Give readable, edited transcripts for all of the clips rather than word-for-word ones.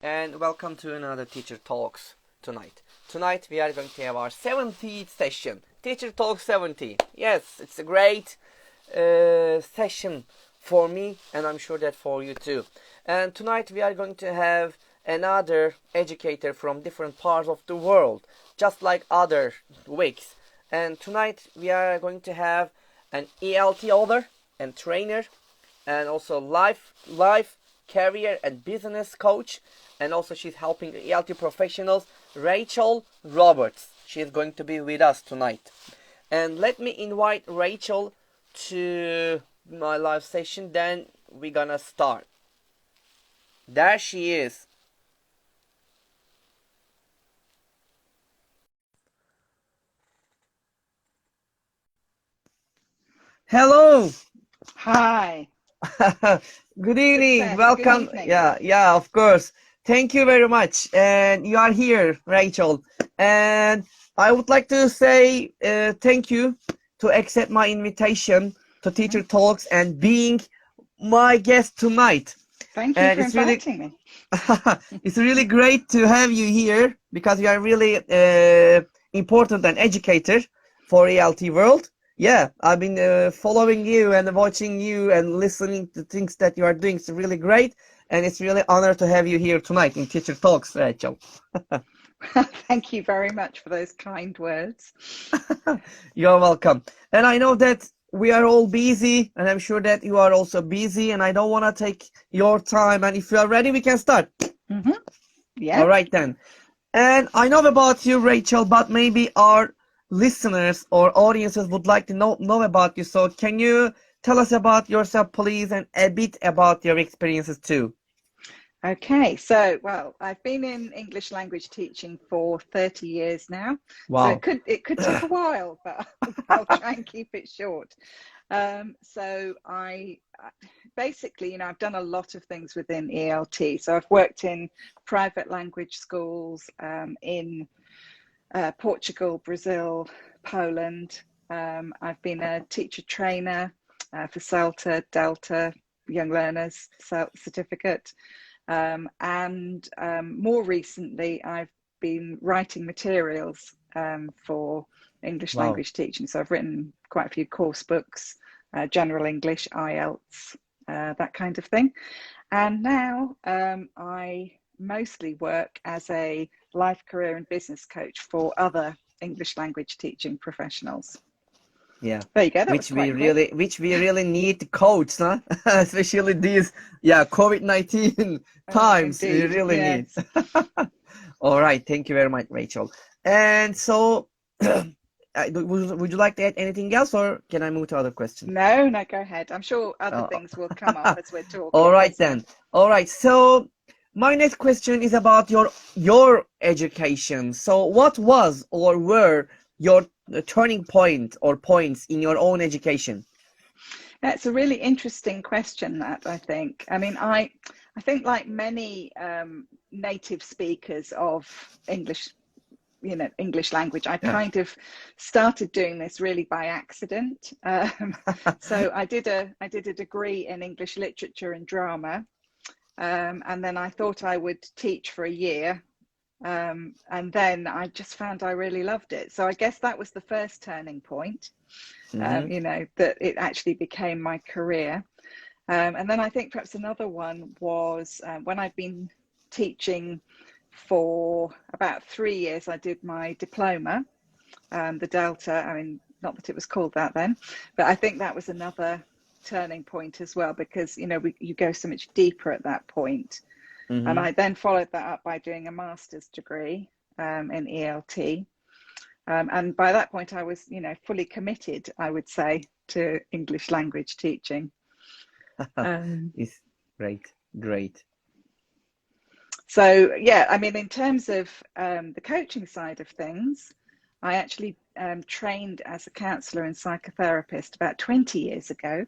and welcome to another Teacher Talks tonight. Tonight we are going to have our 70th session, Teacher Talk 70. Yes, it's a great session for me, and I'm sure that for you too. And tonight we are going to have another educator from different parts of the world, just like other weeks. And tonight we are going to have an ELT author and trainer, and also life career and business coach, and also she's helping ELT professionals, Rachael Roberts. She is going to be with us tonight. And let me invite Rachael to my live session, then we're gonna start. There she is. Hello. Hi. Good evening. Success. Welcome. Good evening. Yeah, of course. Thank you very much. And you are here, Rachael. And I would like to say thank you to accept my invitation to Teacher Talks and being my guest tonight. Thank you And for it's really inviting me. it's really great to have you here because you are really important and educator for ELT world. Yeah, I've been following you and watching you and listening to things that you are doing. It's really great, and it's really honor to have you here tonight in Teacher Talks, Rachel. Thank you very much for those kind words. You're welcome. And I know that we are all busy, and I'm sure that you are also busy, and I don't want to take your time. And if you are ready, we can start. Yeah. All right then. And I know about you, Rachel, but maybe our listeners or audiences would like to know about you. So can you tell us about yourself, please, and a bit about your experiences too? Okay. So, well, I've been in English language teaching for 30 years now. Wow. So it could take a while, but I'll try and keep it short. So I basically, I've done a lot of things within ELT. So I've worked in private language schools in Portugal, Brazil, Poland. I've been a teacher trainer for CELTA, Delta, Young Learners Certificate. And more recently, I've been writing materials for English language teaching. So I've written quite a few course books, general English, IELTS, that kind of thing. And now I mostly work as a life, career and business coach for other English language teaching professionals. Yeah, There you go. which we really need coach, huh? Especially these COVID-19 times. We really need. All right, thank you very much, Rachel. And so would you like to add anything else, or can I move to other questions? No, go ahead. I'm sure other things will come up as we're talking. All right then. All right. So my next question is about your education. So what was or were your turning point or points in your own education? That's a really interesting question, that, I think. I mean, I think like many native speakers of English language, I kind of started doing this really by accident. So I did a degree in English literature and drama, and then I thought I would teach for a year, and then I just found I really loved it. So I guess that was the first turning point, that it actually became my career. And then I think perhaps another one was when I'd been teaching for about 3 years, I did my diploma, the Delta. I mean, not that it was called that then, but I think that was another turning point as well, because you go so much deeper at that point. And I then followed that up by doing a master's degree in ELT, and by that point I was fully committed, I would say, to English language teaching. It's great. So yeah, I mean, in terms of the coaching side of things, I actually trained as a counsellor and psychotherapist about 20 years ago,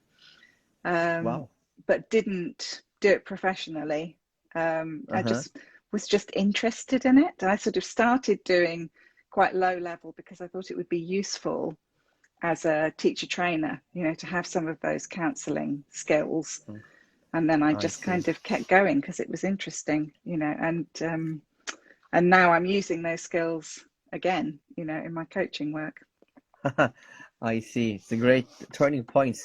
but didn't do it professionally. I was just interested in it. I sort of started doing quite low level because I thought it would be useful as a teacher trainer, to have some of those counselling skills. And then I I just see. kind of kept going because it was interesting, you know, and now I'm using those skills again, you know, in my coaching work. I see. It's a great turning point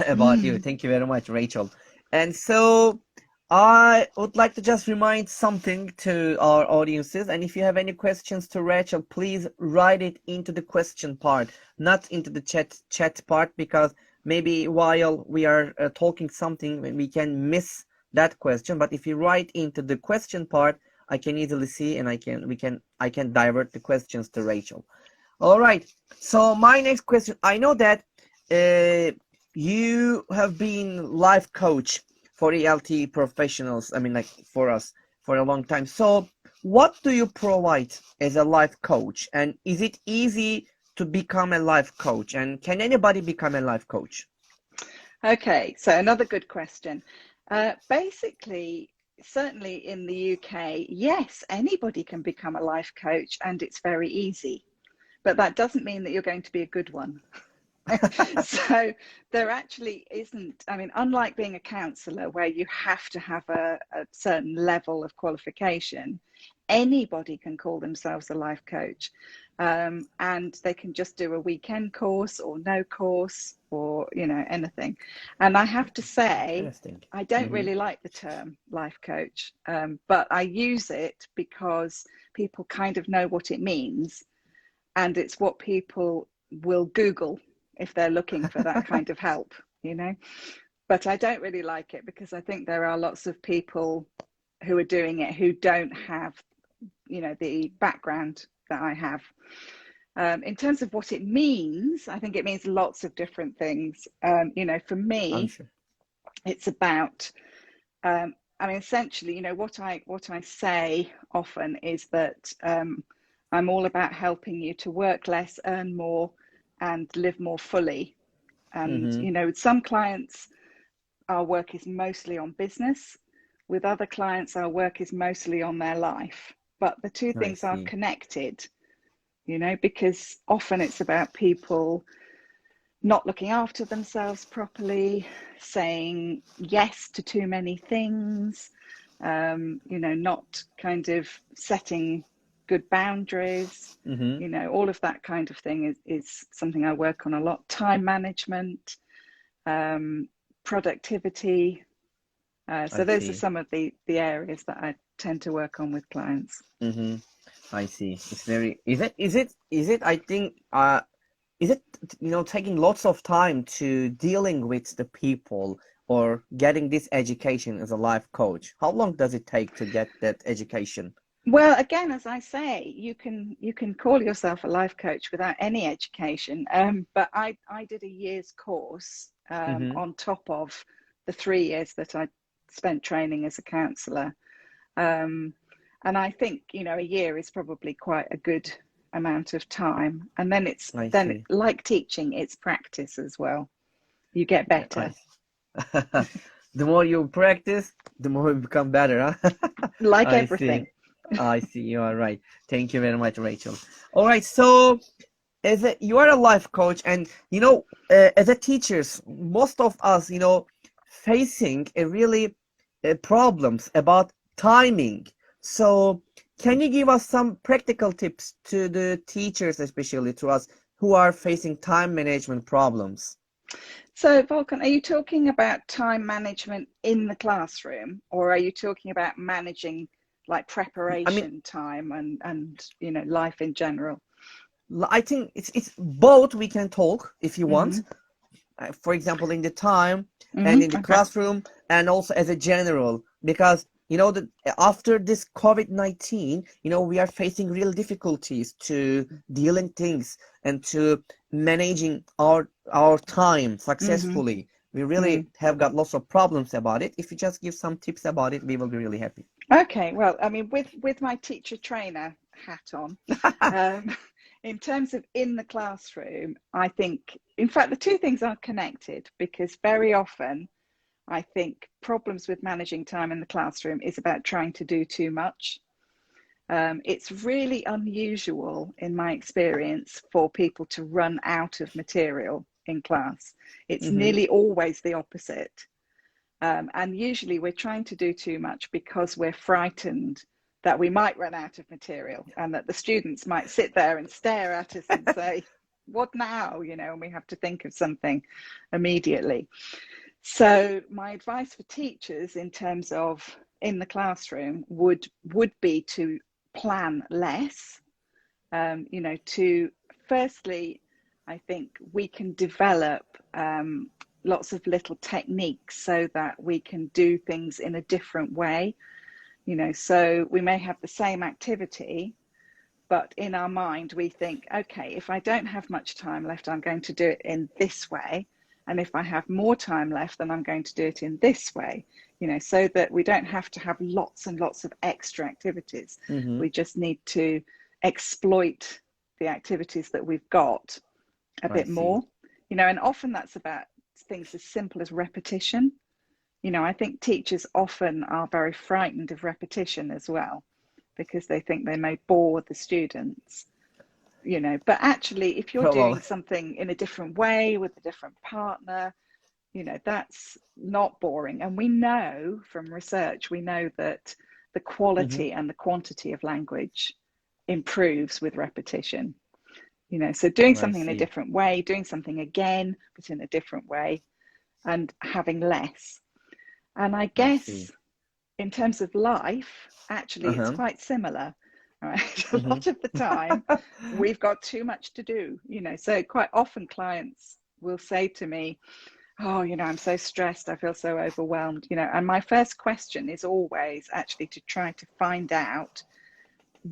about you. Mm. Thank you very much, Rachel. And so I would like to just remind something to our audiences. And if you have any questions to Rachel, please write it into the question part, not into the chat part, because maybe while we are talking something, we can miss that question. But if you write into the question part, I can easily see, and I can divert the questions to Rachel. All right. So my next question, I know that you have been life coach for ELT professionals. I mean, like for us for a long time. So what do you provide as a life coach? And is it easy to become a life coach? And can anybody become a life coach? Okay, so another good question. Basically, certainly in the UK, yes, anybody can become a life coach and it's very easy, but that doesn't mean that you're going to be a good one. So there actually isn't, I mean, unlike being a counsellor where you have to have a certain level of qualification, anybody can call themselves a life coach. And they can just do a weekend course or no course or, you know, anything. And I have to say, Interesting. I don't Mm-hmm. really like the term life coach, but I use it because people kind of know what it means. And it's what people will Google if they're looking for that kind of help, you know. But I don't really like it because I think there are lots of people who are doing it who don't have, you know, the background that I have. In terms of what it means, I think it means lots of different things. You know, for I'm me, sure. it's about, I mean, essentially, you know, what I say often is that I'm all about helping you to work less, earn more, and live more fully. And, Mm-hmm. you know, with some clients, our work is mostly on business. With other clients, our work is mostly on their life. But the two I things are see. connected, you know, because often it's about people not looking after themselves properly, saying yes to too many things, you know, not kind of setting good boundaries, Mm-hmm. you know, all of that kind of thing is something I work on a lot. Time management, productivity. So I those are see. some of the areas that I tend to work on with clients. Mm-hmm. I see. It's very, is it, I think, is it, you know, taking lots of time to dealing with the people or getting this education as a life coach? How long does it take to get that education? Well, again, as I say, you can call yourself a life coach without any education. But I did a year's course Mm-hmm. on top of the 3 years that I spent training as a counsellor. Um, and I think, you know, a year is probably quite a good amount of time. And then it's I then see. like teaching, it's practice as well. You get I better, see. The more you practice, the more you become better, huh? like I see. everything. I see. You are right. Thank you very much, Rachel. All right. So, you are a life coach, and you know, as a teachers, most of us, you know, facing a really problems about timing. So, can you give us some practical tips to the teachers, especially to us who are facing time management problems? So, Volkan, are you talking about time management in the classroom, or are you talking about managing like I mean, preparation time and you know life in general? I think it's both. We can talk if you Hmm. want. For example, in the time and Hmm. in the Okay. classroom, and also as a general, because you know that after this COVID-19, you know, we are facing real difficulties to dealing things and to managing our time Hmm. successfully. We Mm. really have got lots of problems about it. If you just give some tips about it, we will be really happy. Okay. Well, I mean, with my teacher trainer hat on, um, in terms of in the classroom, I think, in fact, the two things are connected because very often I think problems with managing time in the classroom is about trying to do too much. It's really unusual in my experience for people to run out of material in class. It's Mm-hmm. nearly always the opposite. And usually we're trying to do too much because we're frightened that we might run out of material and that the students might sit there and stare at us and say, what now? And we have to think of something immediately. So my advice for teachers in terms of in the classroom would be to plan less. To firstly, I think we can develop lots of little techniques so that we can do things in a different way. So we may have the same activity, but in our mind we think, okay, if I don't have much time left, I'm going to do it in this way. And if I have more time left, then I'm going to do it in this way, so that we don't have to have lots and lots of extra activities. Mm-hmm. We just need to exploit the activities that we've got a bit more, and often that's about things as simple as repetition. I think teachers often are very frightened of repetition as well, because they think they may bore the students, but actually if you're doing something in a different way with a different partner, that's not boring. And we know from research, that the quality and the quantity of language improves with repetition. So doing something in a different way, doing something again, but in a different way, and having less. And I guess in terms of life, actually, it's quite similar, right? A lot of the time, we've got too much to do, so quite often clients will say to me, oh, I'm so stressed, I feel so overwhelmed, and my first question is always actually to try to find out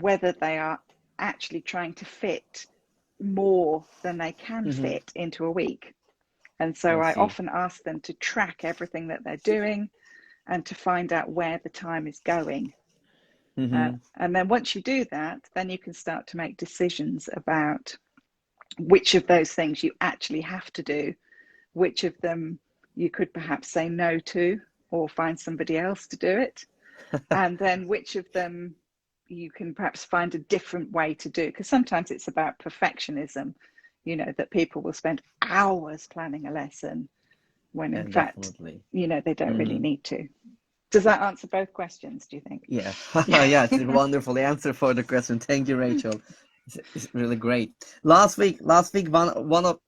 whether they are actually trying to fit more than they can fit into a week. And so I often ask them to track everything that they're doing and to find out where the time is going. And then once you do that, then you can start to make decisions about which of those things you actually have to do, which of them you could perhaps say no to or find somebody else to do it, and then which of them you can perhaps find a different way to do. Because sometimes it's about perfectionism, that people will spend hours planning a lesson when in fact, they don't really need to. Does that answer both questions, do you think? Yeah. Yeah, it's a wonderful answer for the question. Thank you, Rachel. It's really great. Last week, one of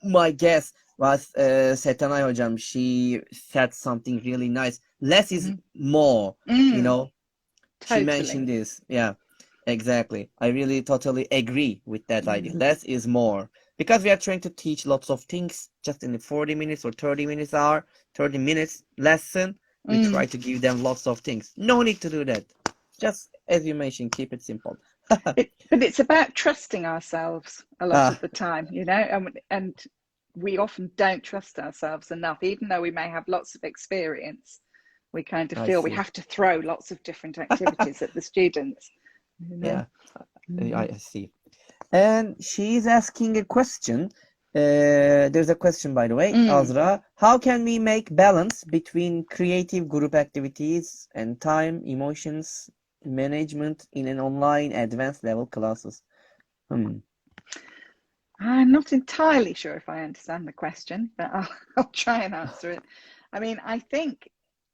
my guests was Setanay Hocam. She said something really nice. Less is more, Totally. She mentioned this. Yeah, exactly. I really totally agree with that idea. Less is more. Because we are trying to teach lots of things just in the 40 minutes or 30 minutes lesson. We try to give them lots of things. No need to do that. Just as you mentioned, keep it simple. But it's about trusting ourselves a lot of the time, and we often don't trust ourselves enough, even though we may have lots of experience. We kind of feel we have to throw lots of different activities at the students. Yeah, I see. And she's asking a question. There's a question, by the way, Azra. How can we make balance between creative group activities and time, emotions, management in an online advanced level classes? I'm not entirely sure if I understand the question, but I'll try and answer it. I mean, I think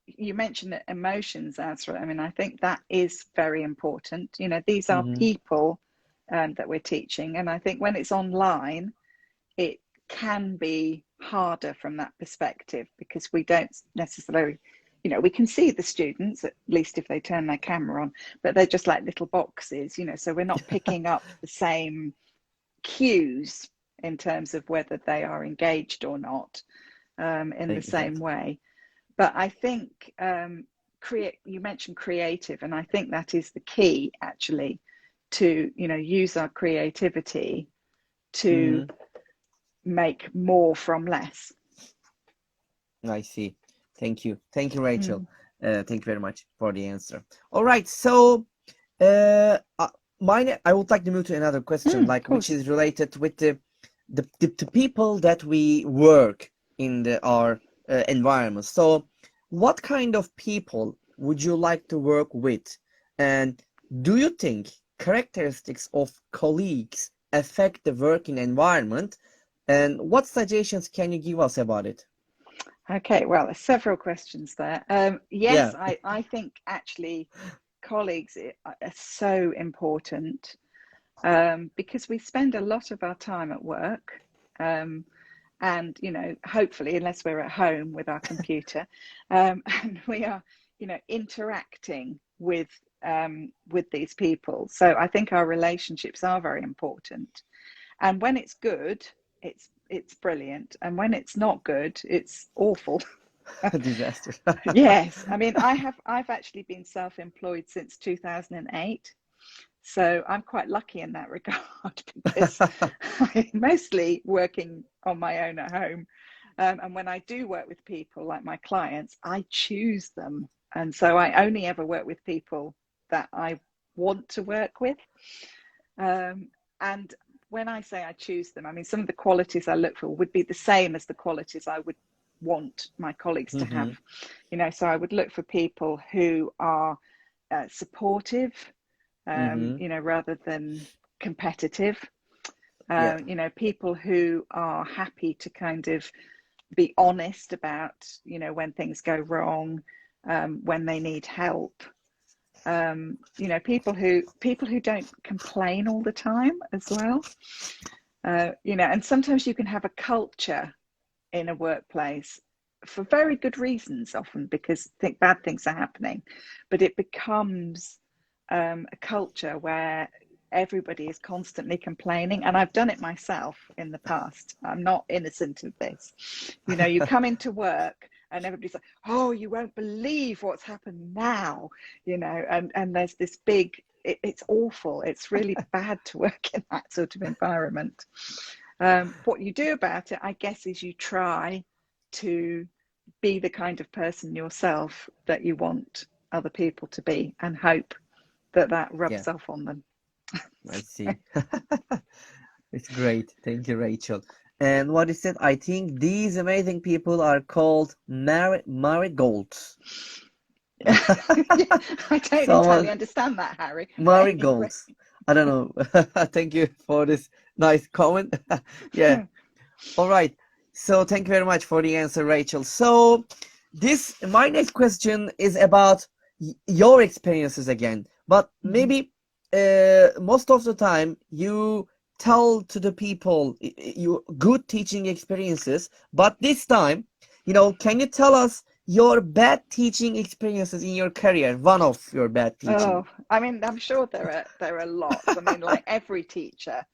you mentioned that emotions, Azra. I mean, I think that is very important. These are people that we're teaching. And I think when it's online, it can be harder from that perspective, because we don't necessarily, we can see the students, at least if they turn their camera on, but they're just like little boxes, so we're not picking up the same cues in terms of whether they are engaged or not in the same way. But I think you mentioned creative, and I think that is the key, actually, to use our creativity to make more from less. I see. Thank you, Rachel. Thank you very much for the answer. All right, so I would like to move to another question, which is related with the people that we work in our environment. So what kind of people would you like to work with, and do you think characteristics of colleagues affect the working environment, and what suggestions can you give us about it? Okay, well, there's several questions there. Yeah. Yes, I think actually colleagues are so important, because we spend a lot of our time at work. And hopefully, unless we're at home with our computer, and we are interacting with these people. So I think our relationships are very important, and when it's good, it's brilliant, and when it's not good, it's awful. Disaster. Yes, I mean, I've actually been self-employed since 2008. So I'm quite lucky in that regard, because I'm mostly working on my own at home. And when I do work with people like my clients, I choose them. And so I only ever work with people that I want to work with. And when I say I choose them, I mean, some of the qualities I look for would be the same as the qualities I would want my colleagues to have. So I would look for people who are supportive, rather than competitive. Yeah. People who are happy to kind of be honest about, when things go wrong, when they need help. People who don't complain all the time as well. And sometimes you can have a culture in a workplace for very good reasons, often because bad things are happening, but it becomes a culture where everybody is constantly complaining. And I've done it myself in the past. I'm not innocent of this. You come into work and everybody's like, oh, you won't believe what's happened now, and there's this big, it's awful. It's really bad to work in that sort of environment. What you do about it, I guess, is you try to be the kind of person yourself that you want other people to be, and hope that rubs off on them. I see. It's great. Thank you, Rachel. And what is it? I think these amazing people are called marigolds. I don't entirely understand that, Harry. Marigolds. I don't know. Thank you for this nice comment. Yeah. All right. So thank you very much for the answer, Rachel. So my next question is about your experiences again, but maybe most of the time you tell to the people your good teaching experiences, but this time, can you tell us your bad teaching experiences in your career? One of your bad teaching. Oh, I mean, I'm sure there are lots. I mean, like every teacher,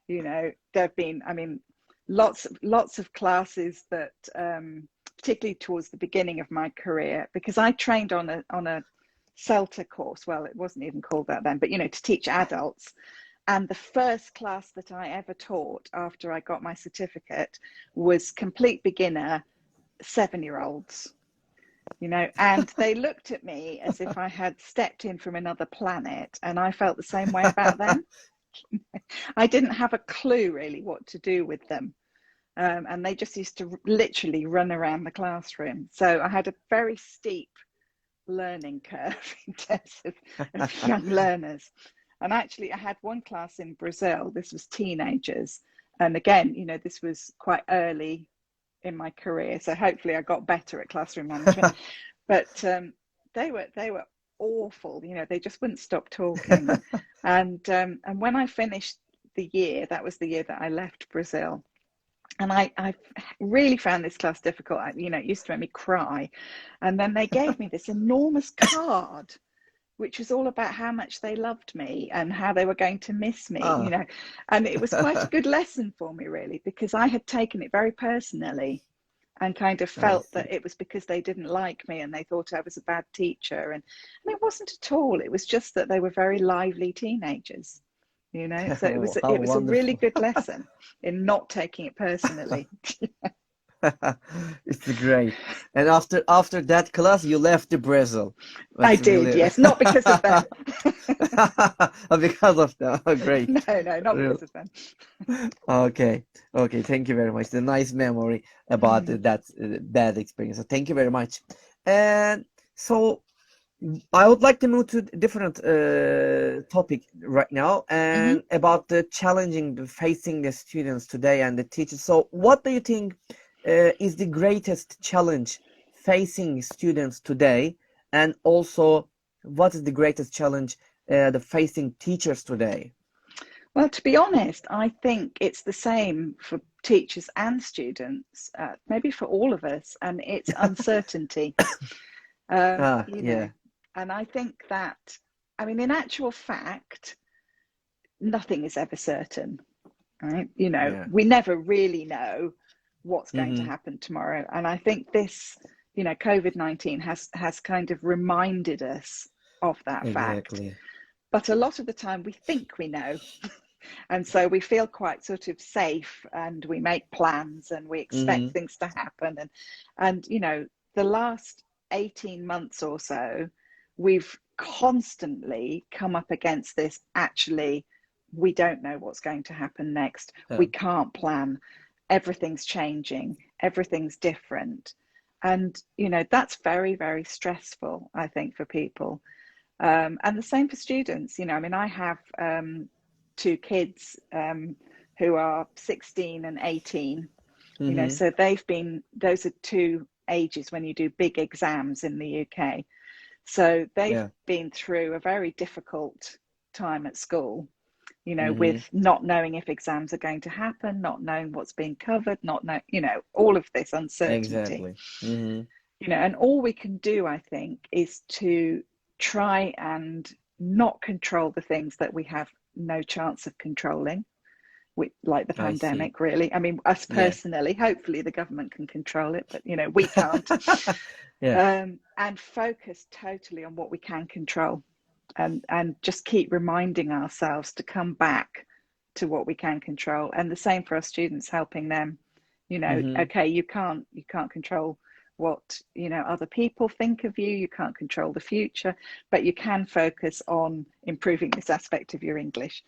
there've been, I mean, lots of classes that, particularly towards the beginning of my career, because I trained on a CELTA course. Well, it wasn't even called that then, but to teach adults. And the first class that I ever taught after I got my certificate was complete beginner 7-year-olds. And they looked at me as if I had stepped in from another planet, and I felt the same way about them. I didn't have a clue really what to do with them. And they just used to literally run around the classroom. So I had a very steep learning curve in terms of young learners. And actually, I had one class in Brazil. This was teenagers. And again, this was quite early in my career. So hopefully I got better at classroom management. But they were awful. They just wouldn't stop talking. And when I finished the year, that was the year that I left Brazil. And I really found this class difficult. It used to make me cry. And then they gave me this enormous card, which was all about how much they loved me and how they were going to miss me, and it was quite a good lesson for me, really, because I had taken it very personally and kind of felt that it was because they didn't like me and they thought I was a bad teacher. And it wasn't at all. It was just that they were very lively teenagers. So it was a really good lesson in not taking it personally. It's great. And after that class, you left the Brazil. I did, yes, not because of them. Because of them. Oh, great. No, not because of them. Okay. Thank you very much. The nice memory about that bad experience. So thank you very much. And so I would like to move to a different topic right now, and about the facing the students today and the teachers. So what do you think is the greatest challenge facing students today, and also what is the greatest challenge the facing teachers today? Well, to be honest, I think it's the same for teachers and students, maybe for all of us, and it's uncertainty. You know, Yeah. and I think that, I mean, in actual fact, nothing is ever certain, right? You know, Yeah. we never really know what's going to Mm-hmm. happen tomorrow. And I think this, you know, COVID-19 has kind of reminded us of that fact. Exactly. But a lot of the time we think we know. And so we feel quite sort of safe, and we make plans and we expect Mm-hmm. things to happen. And you know, the last 18 months or so, we've constantly come up against this. Actually, we don't know what's going to happen next. Yeah. We can't plan. Everything's changing. Everything's different. And, you know, that's very, very stressful, I think, for people. And the same for students. You know, I mean, I have two kids who are 16 and 18, you know, Mm-hmm. so those are two ages when you do big exams in the UK. So they've Yeah. been through a very difficult time at school, you know, Mm-hmm. with not knowing if exams are going to happen, not knowing what's being covered, not know, you know, all of this uncertainty, Exactly. Mm-hmm. you know, and all we can do, I think, is to try and not control the things that we have no chance of controlling, like the I see. pandemic, really. I mean, us Yeah. personally, hopefully the government can control it, but, you know, we can't. Yeah. And focus totally on what we can control, and just keep reminding ourselves to come back to what we can control. And the same for our students, helping them, you know, Mm-hmm. okay, you can't control what, you know, other people think of you, you can't control the future, but you can focus on improving this aspect of your English.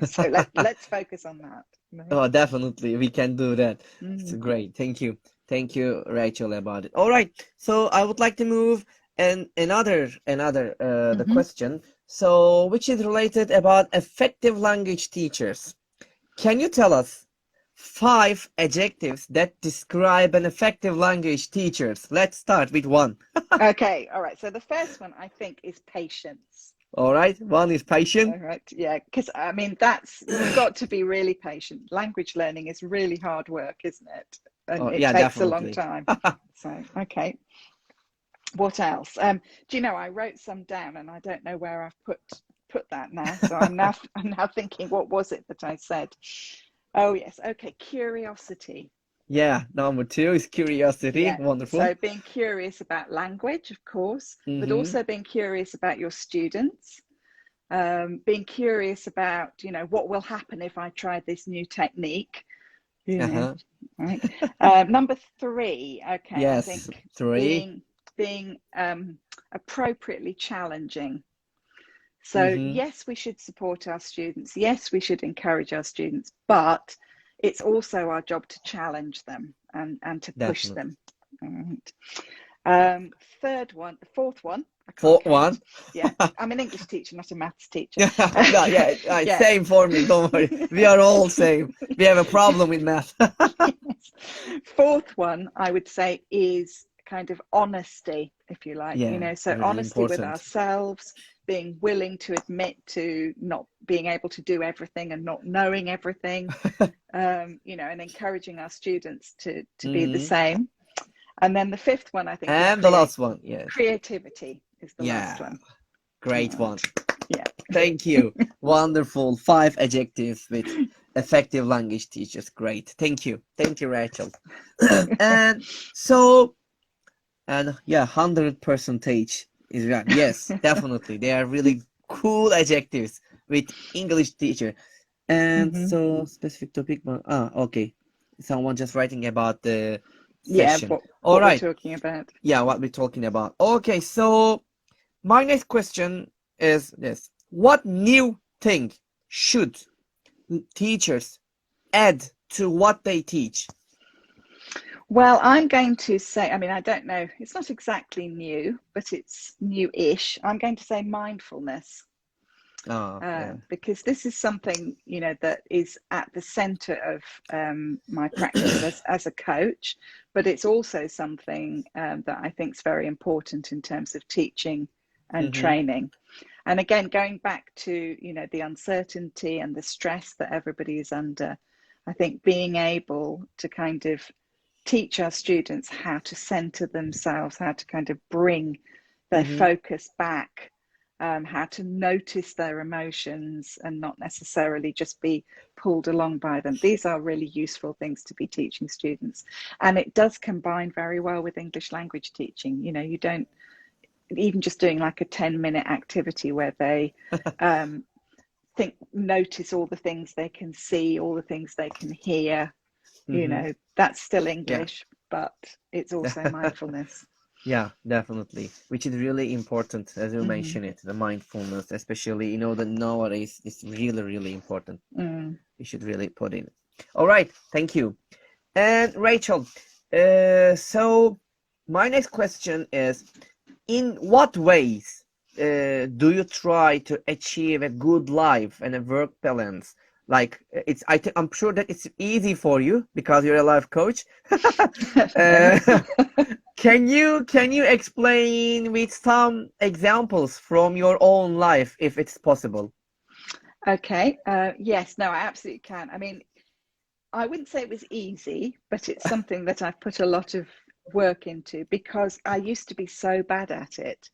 So let's focus on that, right? Oh, definitely, we can do that. It's Mm. great. Thank you. Thank you, Rachel, about it. All right. So I would like to move and another the Mm-hmm. question. So which is related about effective language teachers. Can you tell us 5 adjectives that describe an effective language teachers? Let's start with one. Okay, all right, so the first one I think is patience. All right. One is patient. All right, yeah, because I mean, you've got to be really patient. Language learning is really hard work, isn't it? And Oh, it yeah, takes a long definitely. time. So, okay, what else? Do you know, I wrote some down, and I don't know where I've put that now. So I'm now thinking, what was it that I said? Oh yes, okay, curiosity. Yeah, number 2 is curiosity. Yeah. Wonderful. So being curious about language, of course, but Mm-hmm. also being curious about your students, being curious about, you know, what will happen if I try this new technique, you know, Uh-huh. right? Number 3, okay, I think Yes, 3. being appropriately challenging. So Mm-hmm. yes, we should support our students. Yes, we should encourage our students, but it's also our job to challenge them and to push Definitely. them. All right. Fourth one, I can't Fourth count. one. Yeah, I'm an English teacher, not a maths teacher. No, yeah, Yeah. same for me. Don't worry. We are all same. We have a problem with math. Yes. Fourth one, I would say, is kind of honesty, if you like, you Yeah, know, so really honesty with important. ourselves, being willing to admit to not being able to do everything and not knowing everything, you know, and encouraging our students to be the Hmm. same. And then the fifth one, I think, is And the last one, yes. creativity is the last Yeah, one. great All one. right. Yeah. Thank you. Wonderful. 5 adjectives with effective language teachers. Great. Thank you. Thank you, Rachel. And so, and yeah, 100% is right. Yes, definitely. They are really cool adjectives with English teacher. And Mm-hmm. so specific topic. Okay. Someone just writing about the Yeah, session. All what we're right. talking about. Yeah, what we're talking about. Okay, so my next question is this. What new thing should teachers add to what they teach? Well, I'm going to say, I mean, I don't know, it's not exactly new, but it's new-ish. I'm going to say mindfulness. Oh, yeah. Because this is something, that is at the center of my practice as a coach, but it's also something that I think is very important in terms of teaching and Mm-hmm. training. And again, going back to, the uncertainty and the stress that everybody is under, I think being able to kind of teach our students how to center themselves, how to kind of bring their Mm-hmm. focus back, how to notice their emotions and not necessarily just be pulled along by them. These are really useful things to be teaching students. And it does combine very well with English language teaching. You don't, even just doing like a 10-minute activity where they notice all the things they can see, all the things they can hear, Mm-hmm. that's still Yeah. English, but it's also mindfulness. Yeah, definitely. Which is really important, as you Mm-hmm. mentioned it, the mindfulness, especially, that nowadays is really, really important. We should really put in. All right, thank you. And Rachel, so my next question is, in what ways do you try to achieve a good life and a work balance? Like I'm sure that it's easy for you because you're a life coach. uh, can you explain with some examples from your own life, if it's possible? Okay. Yes, no, I absolutely can. I mean, I wouldn't say it was easy, but it's something that I've put a lot of work into because I used to be so bad at it.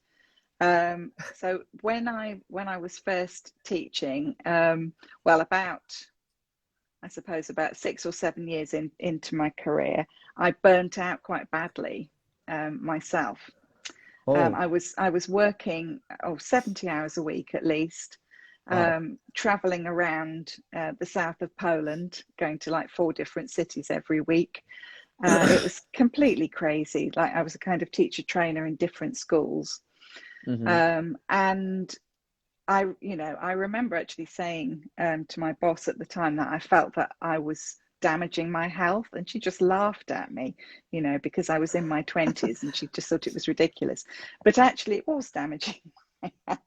So when I was first teaching, I suppose about 6 or 7 years into my career, I burnt out quite badly myself. Oh, I was working 70 hours a week at least, wow. traveling around the south of Poland, going to like 4 different cities every week. It was completely crazy. Like I was a kind of teacher trainer in different schools. Mm-hmm. And I remember actually saying to my boss at the time that I felt that I was damaging my health, and she just laughed at me, because I was in my 20s, and she just thought it was ridiculous. But actually, it was damaging my health.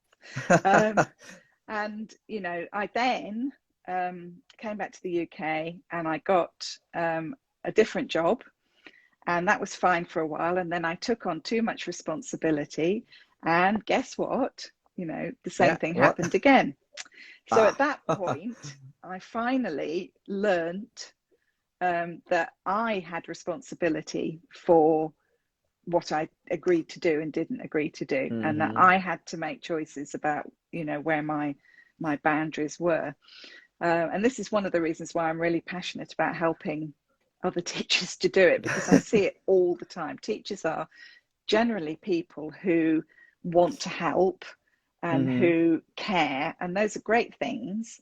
Um, and I then came back to the UK, and I got a different job, and that was fine for a while. And then I took on too much responsibility, and guess what? The same Yeah, thing what? happened again. So at Ah. that point, I finally learnt that I had responsibility for what I agreed to do and didn't agree to do, and that Mm-hmm. I had to make choices about, where my boundaries were. And this is one of the reasons why I'm really passionate about helping other teachers to do it, because I see it all the time. Teachers are generally people who want to help and Mm-hmm. who care, and those are great things.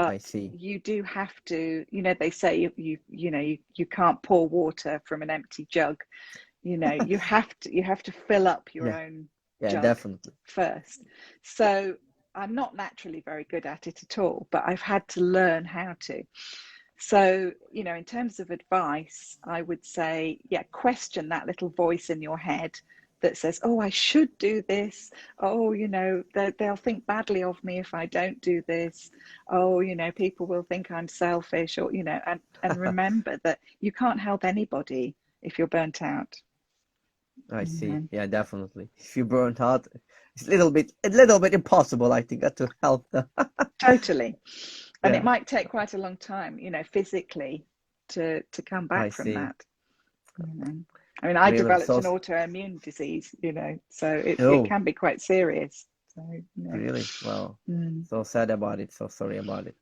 I But see. you do have to, they say you can't pour water from an empty jug. You have to fill up your Yeah, own yeah, jug definitely. first. So I'm not naturally very good at it at all, but I've had to learn how to. So, in terms of advice, I would say, yeah, question that little voice in your head that says, oh, I should do this. Oh, they'll think badly of me if I don't do this. Oh, people will think I'm selfish, or, and remember that you can't help anybody if you're burnt out. I see. Mhm. Yeah, definitely. If you burnt out, it's a little bit impossible, I think, to help them. Totally. And it Yeah, might take quite a long time, physically to come I back from see. that. I mean, I Really? developed So, an autoimmune disease, so it oh, can be quite serious. So, really? Well, mm, so sad about it. So sorry about it.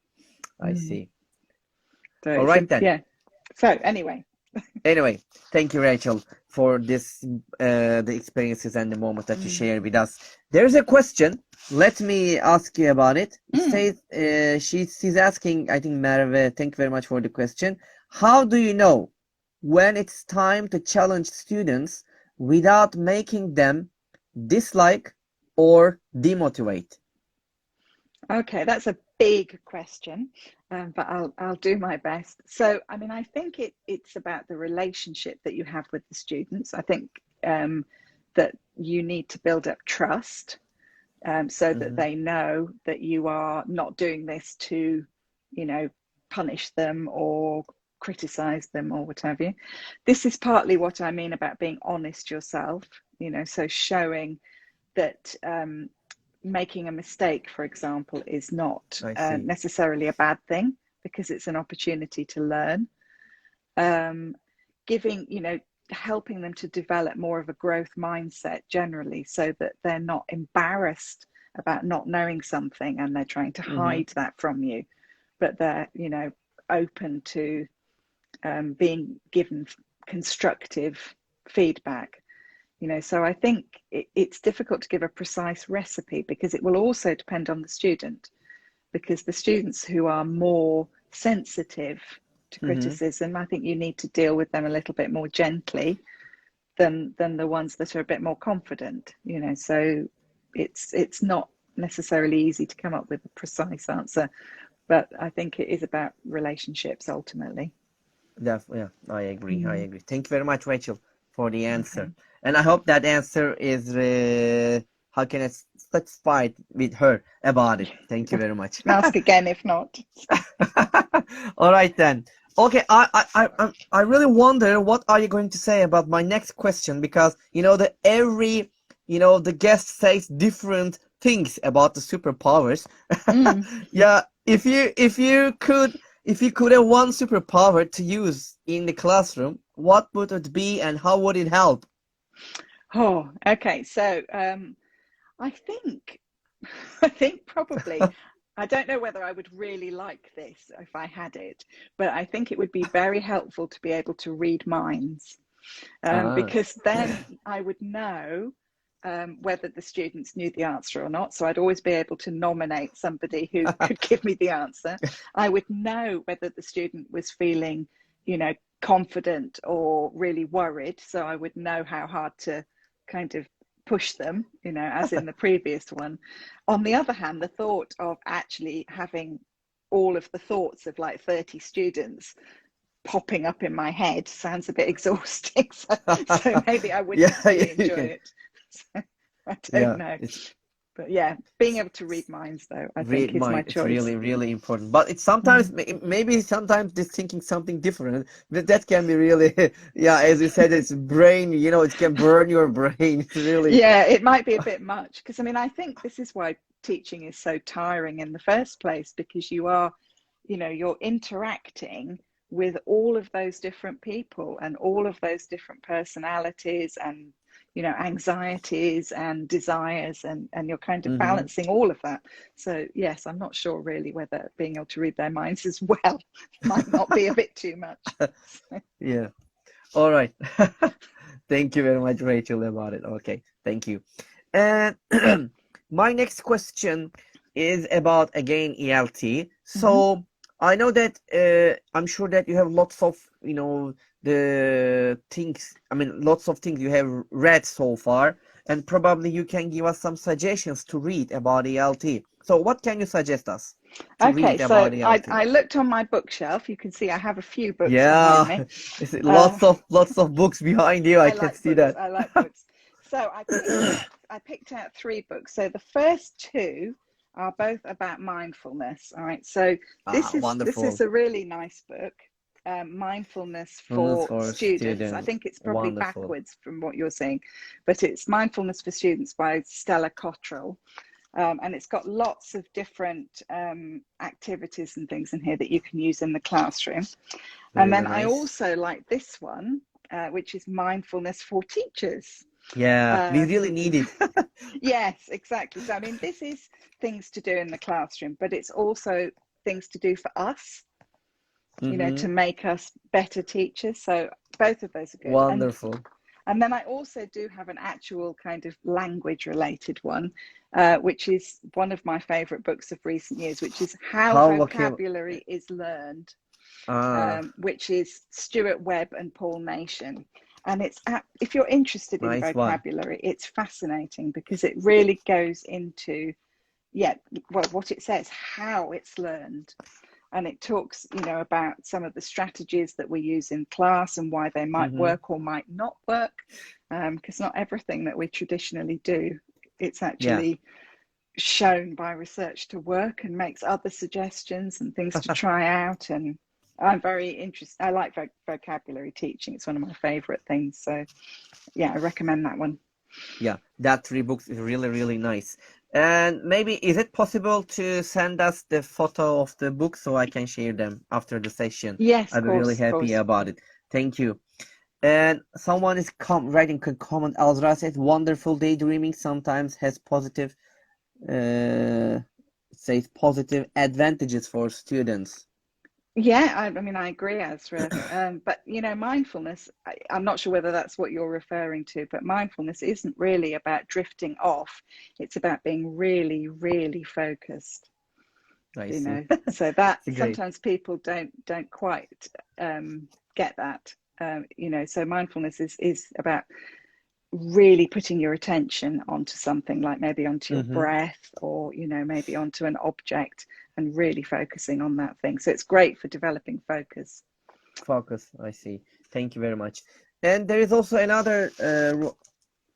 I mm. see. So All it's right then. yeah. So anyway, Anyway, thank you, Rachel, for this, the experiences and the moments that you mm, share with us. There's a question. Let me ask you about it. It mm. says, she's asking, I think, Merve, thank you very much for the question. How do you know when it's time to challenge students without making them dislike or demotivate? Okay, that's a big question, but I'll do my best. So, I mean, I think it's about the relationship that you have with the students. I think that you need to build up trust. so that they know that you are not doing this to, punish them or criticize them or what have you. This is partly what I mean about being honest yourself, so showing that making a mistake, for example, is not necessarily a bad thing, because it's an opportunity to learn. Helping them to develop more of a growth mindset generally, so that they're not embarrassed about not knowing something and they're trying to hide that from you, but they're, open to being given constructive feedback. So I think it's difficult to give a precise recipe, because it will also depend on the student, because the students who are more sensitive to criticism, I think you need to deal with them a little bit more gently than the ones that are a bit more confident, so it's not necessarily easy to come up with a precise answer, but I think it is about relationships ultimately. Yeah, I agree. Thank you very much, Rachel, for the answer. And I hope that answer is how can I satisfied with her about it. Thank you very much. Ask again if not. All right then. Okay, I really wonder what are you going to say about my next question, because the guest says different things about the superpowers. Yeah, if you could have one superpower to use in the classroom, what would it be and how would it help? Oh, okay. So I think probably, I don't know whether I would really like this if I had it, but I think it would be very helpful to be able to read minds, because then I would know whether the students knew the answer or not. So I'd always be able to nominate somebody who could give me the answer. I would know whether the student was feeling, confident or really worried. So I would know how hard to kind of push them, as in the previous one. On the other hand, the thought of actually having all of the thoughts of like 30 students popping up in my head sounds a bit exhausting. So maybe I wouldn't really enjoy it. So I don't know. But yeah, being able to read minds, though, I think is my choice. It's really, really important. But it's sometimes, maybe sometimes just thinking something different, that can be really, as you said, it's brain, it can burn your brain. It's really. Yeah, it might be a bit much, because I think this is why teaching is so tiring in the first place, because you are, you're interacting with all of those different people and all of those different personalities and anxieties and desires, and you're kind of balancing all of that. So yes, I'm not sure really whether being able to read their minds as well might not be a bit too much. Yeah. All right. Thank you very much, Rachel, about it. Okay, thank you. And my next question is about, again, ELT. So I know that I'm sure that you have lots of lots of things you have read so far, and probably you can give us some suggestions to read about ELT. So what can you suggest us to read about ELT? I looked on my bookshelf. You can see I have a few books behind me. Lots of books behind you. I can see that. I like books. So I picked out 3 books. So the first 2 are both about mindfulness. All right. So this is a really nice book. Mindfulness for students. I think it's probably backwards from what you're saying, but it's Mindfulness for Students by Stella Cottrell. And it's got lots of different activities and things in here that you can use in the classroom. And then I also like this one, which is Mindfulness for Teachers. Yeah, we really need it. Yes, exactly. So, this is things to do in the classroom, but it's also things to do for us, to make us better teachers. So both of those are good. Wonderful. And then I also do have an actual kind of language related one, which is one of my favorite books of recent years, which is How Vocabulary is Learned, which is Stuart Webb and Paul Nation. And if you're interested in vocabulary, it's fascinating, because it really goes into, what it says, how it's learned. And it talks, about some of the strategies that we use in class and why they might work or might not work, because not everything that we traditionally do, it's actually shown by research to work and makes other suggestions and things to try out. And I'm very interested. I like vocabulary teaching. It's one of my favorite things. So yeah, I recommend that one. Yeah, that 3 books is really, really nice. And maybe is it possible to send us the photo of the book so I can share them after the session? Yes, I'll of be really course, of happy course. about it. Thank you. And someone is writing a comment. Azra said, wonderful daydreaming sometimes has positive, uh, says positive advantages for students. Yeah, I mean, I agree, Ezra. But mindfulness, I'm not sure whether that's what you're referring to, but mindfulness isn't really about drifting off. It's about being really, really focused. I see. So that It's great. sometimes people don't quite get that. So mindfulness is about really putting your attention onto something, like maybe onto your breath, or maybe onto an object, and really focusing on that thing. So it's great for developing focus. Focus, I see. Thank you very much. And there is also another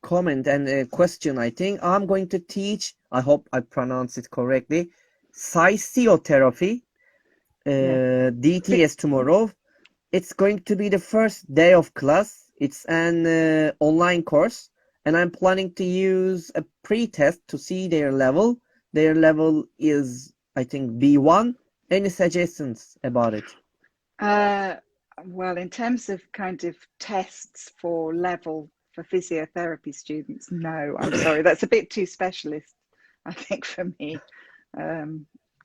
comment and a question, I think. I'm going to teach, I hope I pronounce it correctly, physiotherapy, DTS tomorrow. It's going to be the first day of class. It's an online course, and I'm planning to use a pre-test to see their level. Their level is, I think, B1. Any suggestions about it? Well, in terms of kind of tests for level for physiotherapy students, no, I'm sorry, that's a bit too specialist, I think, for me.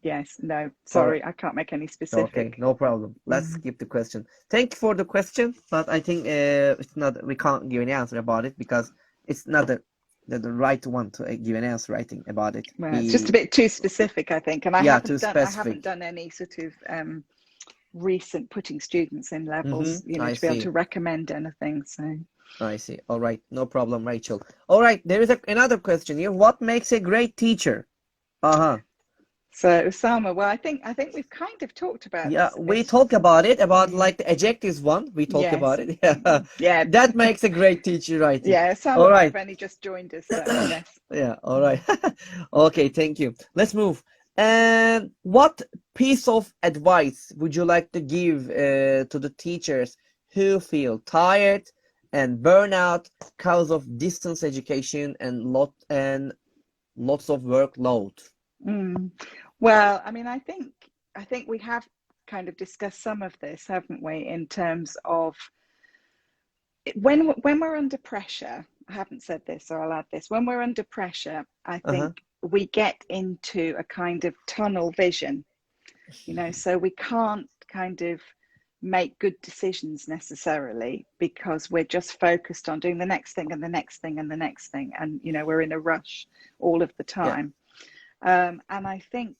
Yes, no, sorry, I can't make any specific. Okay, no problem. Let's skip the question. Thank you for the question, but I think it's not. We can't give an answer about it because it's not the right one to give an answer. I think about it. Well, it's just a bit too specific, I think, and I haven't done any sort of recent putting students in levels, to be able to recommend anything. So I see. All right, no problem, Rachel. All right, there is another question here. What makes a great teacher? So Osama, well, I think we've kind of talked about this. We this. talk about it, about like the adjectives one. We talk about it. Yeah. That makes a great teacher, right? Yeah, Osama might have only just joined us. So yes. Yeah, all right. Okay, thank you. Let's move. And what piece of advice would you like to give to the teachers who feel tired and burnout because of distance education and lots of workload? Well, I mean, I think we have kind of discussed some of this, haven't we, in terms of when we're under pressure. I haven't said this, so I'll add this. When we're under pressure, I think we get into a kind of tunnel vision, so we can't kind of make good decisions necessarily because we're just focused on doing the next thing and the next thing and the next thing. And, we're in a rush all of the time. And I think,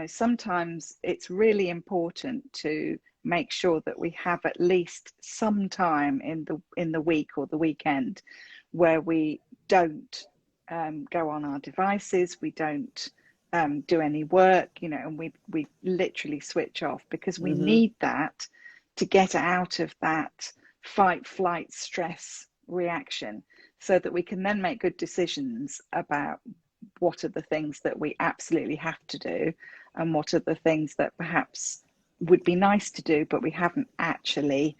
sometimes it's really important to make sure that we have at least some time in the week or the weekend where we don't go on our devices, we don't do any work, and we literally switch off, because we need that to get out of that fight, flight, stress reaction, so that we can then make good decisions about what are the things that we absolutely have to do and what are the things that perhaps would be nice to do, but we haven't actually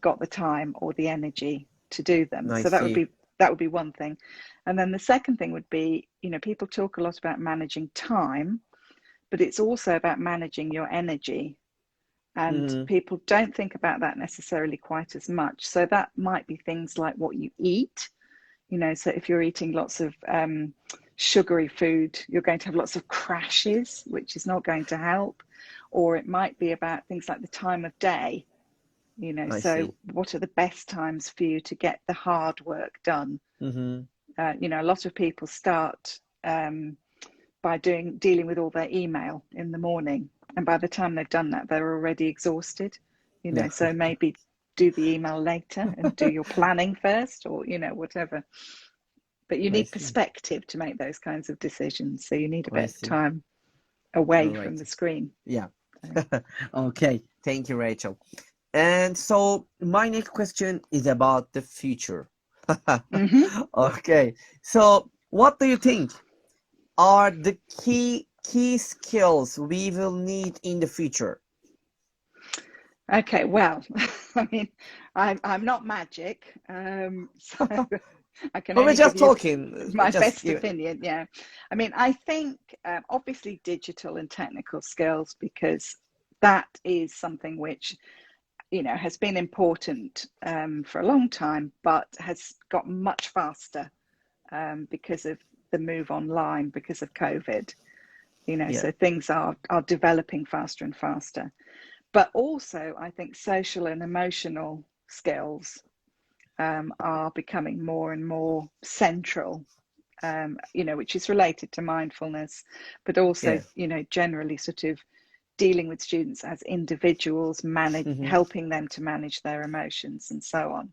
got the time or the energy to do them. So that would be one thing. And then the second thing would be, people talk a lot about managing time, but it's also about managing your energy. And people don't think about that necessarily quite as much. So that might be things like what you eat. So if you're eating lots of sugary food, you're going to have lots of crashes, which is not going to help. Or it might be about things like the time of day. So what are the best times for you to get the hard work done? A lot of people start by dealing with all their email in the morning, and by the time they've done that, they're already exhausted. So maybe do the email later and do your planning first, or whatever. But you need perspective to make those kinds of decisions, so you need a bit of time away from the screen. Okay, thank you, Rachel. And so my next question is about the future. Okay, so what do you think? are the key skills we will need in the future? Okay, well, I mean, I'm not magic, so I can We're only give just you talking. my Just best give. opinion. Yeah, I mean, I think obviously digital and technical skills, because that is something which, you know, has been important for a long time, but has got much faster because of the move online, because of COVID. You know, Yeah. so things are developing faster and faster. But also, I think social and emotional skills are becoming more and more central, you know, which is related to mindfulness, but also, Yeah. you know, generally sort of dealing with students as individuals, Hmm. helping them to manage their emotions and so on.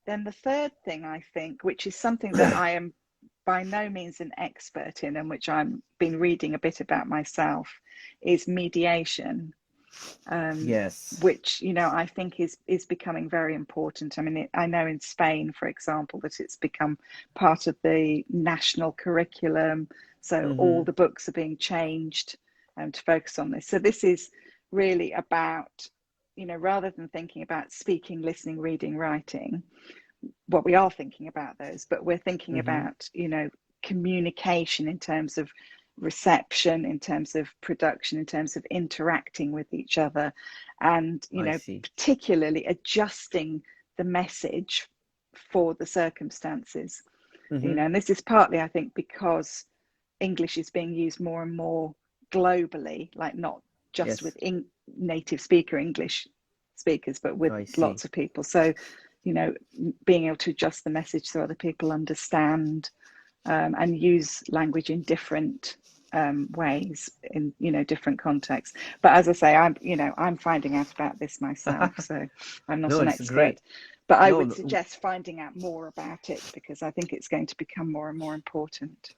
Then the third thing I think, which is something that I am by no means an expert in and which I've been reading a bit about myself, is mediation. Yes. Which, you know, I think is becoming very important. I mean, I know in Spain, for example, that it's become part of the national curriculum. So all Hmm. the books are being changed to focus on this. So this is really about, you know, rather than thinking about speaking, listening, reading, writing, well, we are thinking about those, but we're thinking Hmm. about, you know, communication in terms of reception, in terms of production, in terms of interacting with each other, and, you I know, see. particularly adjusting the message for the circumstances. You Hmm. know, and this is partly, I think, because English is being used more and more globally, like not just Yes. with native speaker English speakers, but with I see. lots of people. So, you know, being able to adjust the message so other people understand, and use language in different ways in, you know, different contexts. But as I say, I'm finding out about this myself, so I'm not No, an it's expert. great. But I No, would no, suggest finding out more about it, because I think it's going to become more and more important.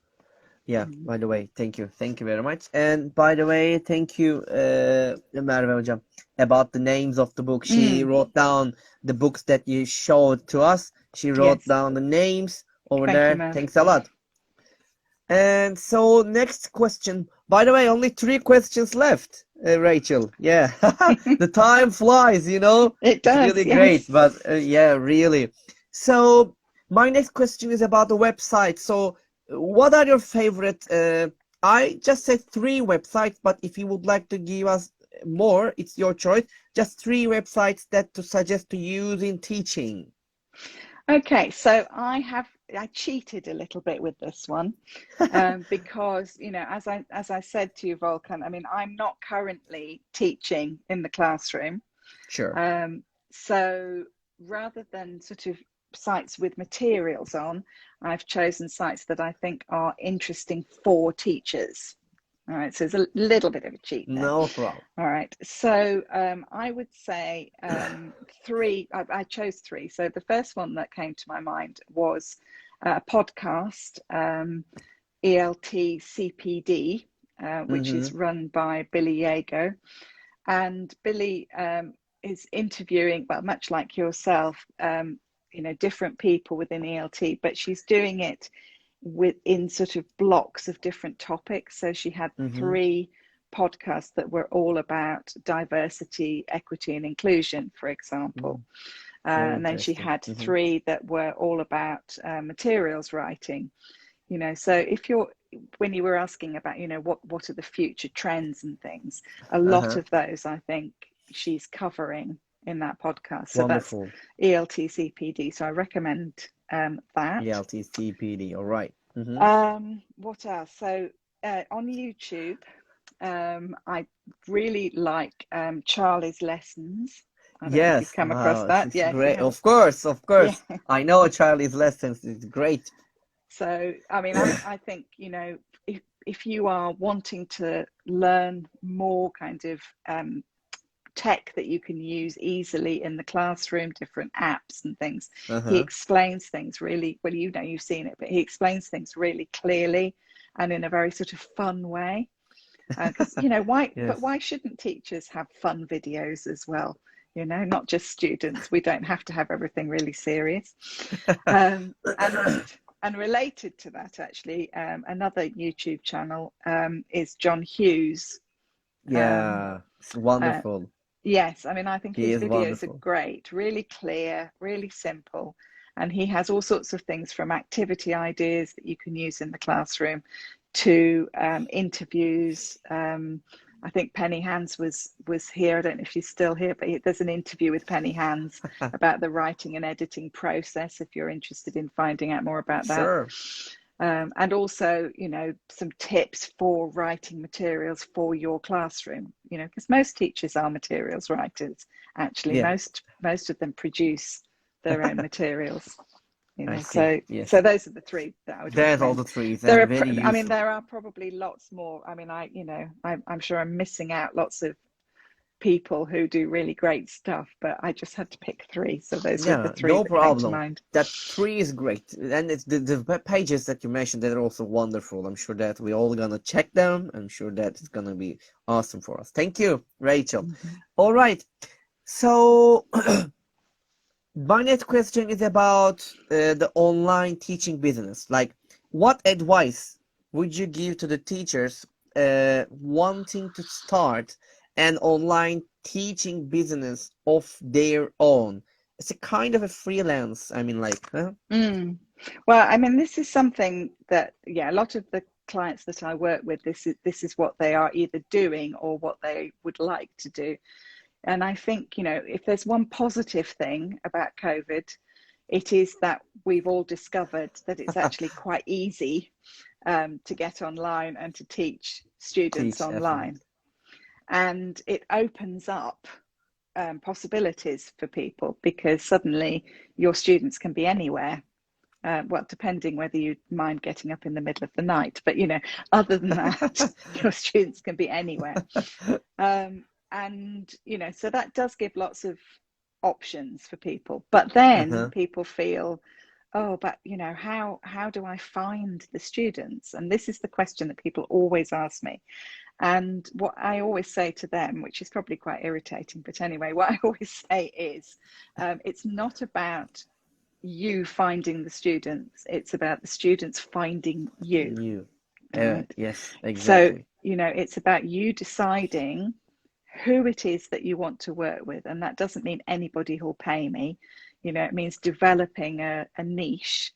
yeah, by the way, thank you. Thank you very much. And by the way, thank you, Merve Hocam, about the names of the book. She Mm, wrote down the books that you showed to us. She wrote yes, down the names over thank you, there. Merv. Thanks a lot. And so next question. By the way, only 3 questions left, Rachel. Yeah, the time flies, you know. It It's does, really great, yes. but yeah, really. So my next question is about the website. So what are your favorite? I just said 3 websites, but if you would like to give us more, it's your choice. Just 3 websites that to suggest to use in teaching. Okay, so I cheated a little bit with this one, because, you know, as I said to you, Volkan, I mean, I'm not currently teaching in the classroom. Sure. Um, so rather than sort of sites with materials on, I've chosen sites that I think are interesting for teachers. All right, so there's a little bit of a cheat there. No problem. All right, so I would say three. I chose three. So the first one that came to my mind was a podcast, ELT CPD, which Mm-hmm. is run by Billy Yago. And Billy is interviewing, well, much like yourself, you know, different people within ELT, but she's doing it within sort of blocks of different topics. So she had Mm-hmm. 3 podcasts that were all about diversity, equity, and inclusion, for Mm, example. very And then she interesting. had Mm-hmm. 3 that were all about materials writing. You know, so if you're when you were asking about, you know, what are the future trends and things, a lot Uh-huh. of those I think she's covering in that podcast. So that's Wonderful. ELT CPD. So I recommend that. ELT CPD. All right. Mm-hmm. What else? So on YouTube, I really like Charlie's Lessons. I don't know if you've Yes. come across Wow. that. It's Yes, you great. have. Of course. Of Yeah. course. I know Charlie's Lessons. It's great. So, I mean, I think, you know, if you are wanting to learn more kind of tech that you can use easily in the classroom, different apps and things, he Uh-huh. explains things really well. You know, you've seen it, but he explains things really clearly and in a very sort of fun way. Because, you know, Yes. why shouldn't teachers have fun videos as well? You know, not just students. We don't have to have everything really serious. And And related to that, actually, another YouTube channel is John Hughes. Yeah, it's wonderful. Yes, I mean, I think He his is videos are wonderful. great, really clear, really simple. And he has all sorts of things from activity ideas that you can use in the classroom to interviews. I think Penny Hands was here. I don't know if she's still here, but there's an interview with Penny Hands about the writing and editing process, if you're interested in finding out more about that. Sure. And also, you know, some tips for writing materials for your classroom, you know, because most teachers are materials writers. Actually, Yeah, most of them produce their own materials, you I know. see. So Yes. those are the three that I would There's all recommend. the trees There and are, very I mean, useful. there are probably lots more. I mean, I'm sure I'm missing out lots of people who do really great stuff, but I just had to pick three. So those were the Yeah, three no that came to problem. mind. That tree is great. And it's the pages that you mentioned that are also wonderful. I'm sure that we're all gonna check them. I'm sure that it's gonna be awesome for us. Thank you, Rachel. Mm-hmm. All right. So my next question is about the online teaching business. Like, what advice would you give to the teachers wanting to start an online teaching business of their own? It's a kind of a freelance. I mean, like, huh? Well, I mean, this is something that, yeah, a lot of the clients that I work with, this is what they are either doing or what they would like to do. And I think, you know, if there's one positive thing about COVID, it is that we've all discovered that it's actually quite easy to get online and to teach students Teach, online. definitely. And it opens up possibilities for people because suddenly your students can be anywhere. Well, depending whether you mind getting up in the middle of the night, but you know, other than that, your students can be anywhere. And you know, so that does give lots of options for people. But then Uh-huh. people feel, oh, but you know, how do I find the students? And this is the question that people always ask me. And what I always say to them, which is probably quite irritating, but anyway, what I always say is, it's not about you finding the students, it's about the students finding you. You. Right? Yes, So, exactly. you know, it's about you deciding who it is that you want to work with. And that doesn't mean anybody who'll pay me. You know, it means developing a niche.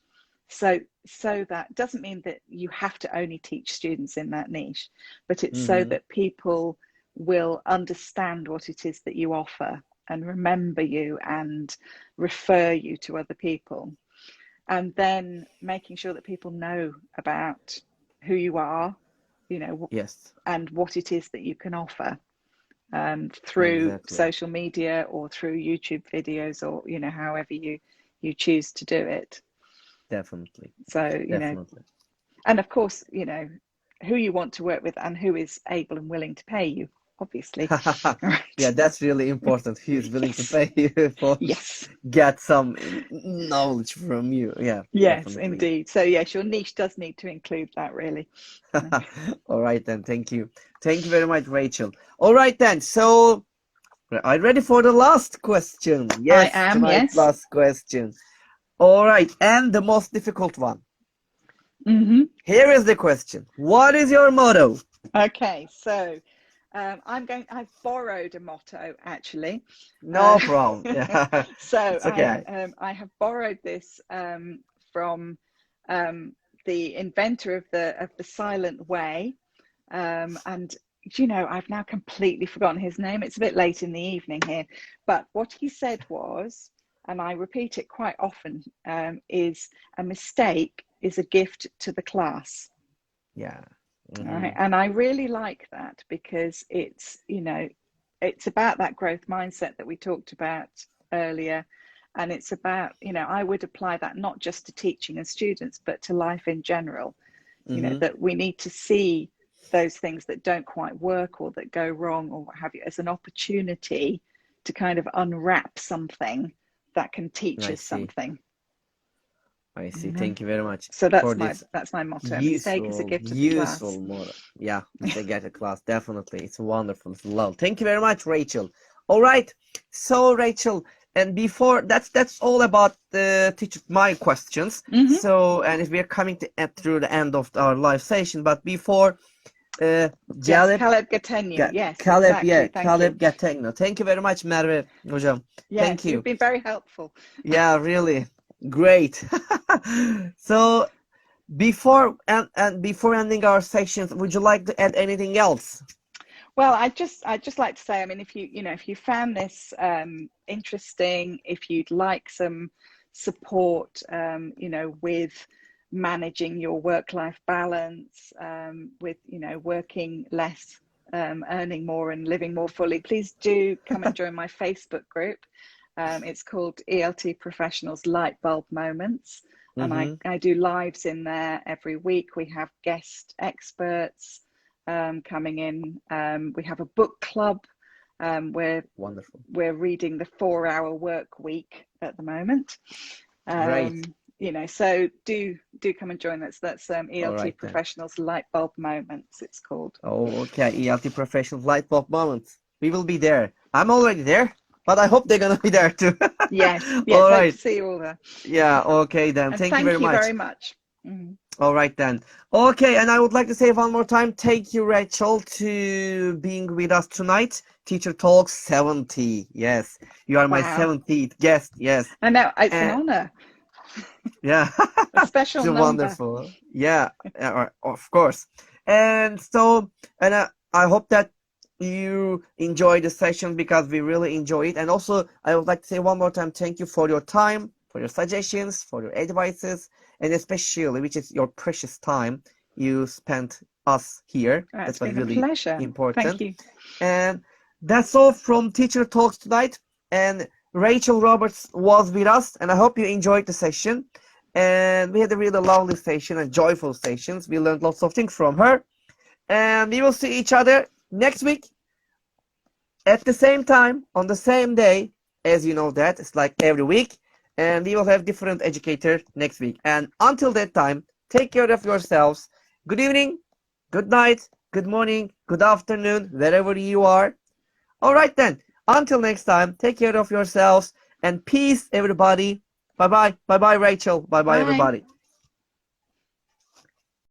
So that doesn't mean that you have to only teach students in that niche, but it's so Mm-hmm. that people will understand what it is that you offer and remember you and refer you to other people. And then making sure that people know about who you are, you know, Yes, and what it is that you can offer through exactly. social media or through YouTube videos or, you know, however you choose to do it. Definitely. So, you know, Definitely. and of course, you know, who you want to work with and who is able and willing to pay you, obviously. Yeah, Right. that's really important. He's willing to Yes. pay you for Yes. get some knowledge from you. Yeah, Yes, definitely. indeed. So yes, your niche does need to include that, really. All right then. Thank you. Thank you very much, Rachel. All right then. So, are you ready for the last question? I Yes, am, tonight's yes. last question. All right, and the most difficult one. Mm-hmm. Here is the question. What is your motto? Okay, so I've borrowed a motto actually. No problem. Yeah, So it's okay. I have borrowed this from the inventor of the silent way, and you know I've now completely forgotten his name. It's a bit late in the evening here, but what he said was, and I repeat it quite often, is a mistake is a gift to the class. Yeah. All right. Mm-hmm. And I really like that because it's, you know, it's about that growth mindset that we talked about earlier. And it's about, you know, I would apply that not just to teaching and students, but to life in general. You know, Mm-hmm. that we need to see those things that don't quite work or that go wrong or what have you as an opportunity to kind of unwrap something that can teach I us see. something. I see. You know? Thank you very much So for this that's my motto. A mistake is a useful, gift to the class. useful model. Yeah, Mr. Get a class, definitely. It's wonderful. It's love. Thank you very much, Rachel. All right. So, Rachel, And before that's all about the teacher my questions. So, and if we're coming to through the end of our live session, but before Yes, Caleb Gatenyo. Yes, Caleb, exactly. yeah, Thank Caleb you. Gategno. Thank you very much, Merve hocam. Yes, Thank you. you've been very helpful. Yeah, really great. So before and before ending our sessions, would you like to add anything else? Well, I'd just like to say, I mean, if you found this interesting, if you'd like some support, with managing your work-life balance, with, working less, earning more and living more fully, please do come and join my Facebook group. It's called ELT Professionals Light Bulb Moments. And I do lives in there every week. We have guest experts coming in. We have a book club where Wonderful. we're reading the 4-hour work week at the moment. Great. So do come and join us. That's ELT Right, Professionals Light Bulb Moments, it's called. Oh, okay. ELT Professionals Light Bulb Moments. We will be there. I'm already there, but I hope they're gonna be there too. Yes. All right. Hope to see you all there. Yeah. Okay then. And Thank you very much. Very much. All right then. Okay, and I would like to say one more time, thank you, Rachel, to being with us tonight. Teacher Talk 70. Yes, you are my 70th guest. Yes. I know, it's an honor. Yeah. A special It's number. Wonderful. Yeah, of course. And so, and I hope that you enjoy the session because we really enjoy it. And also, I would like to say one more time, thank you for your time, for your suggestions, for your advices, and especially, which is your precious time you spent us here. It's That was been really a pleasure. important. Thank you. And that's all from Teacher Talks tonight. And Rachael Roberts was with us, and I hope you enjoyed the session. And we had a really lovely session and joyful sessions. We learned lots of things from her. And we will see each other next week at the same time, on the same day, as you know that. It's like every week. And we will have different educators next week. And until that time, take care of yourselves. Good evening, good night, good morning, good afternoon, wherever you are. All right then. Until next time, take care of yourselves. And peace, everybody. Bye-bye. Bye-bye, Rachel. Bye-bye, everybody.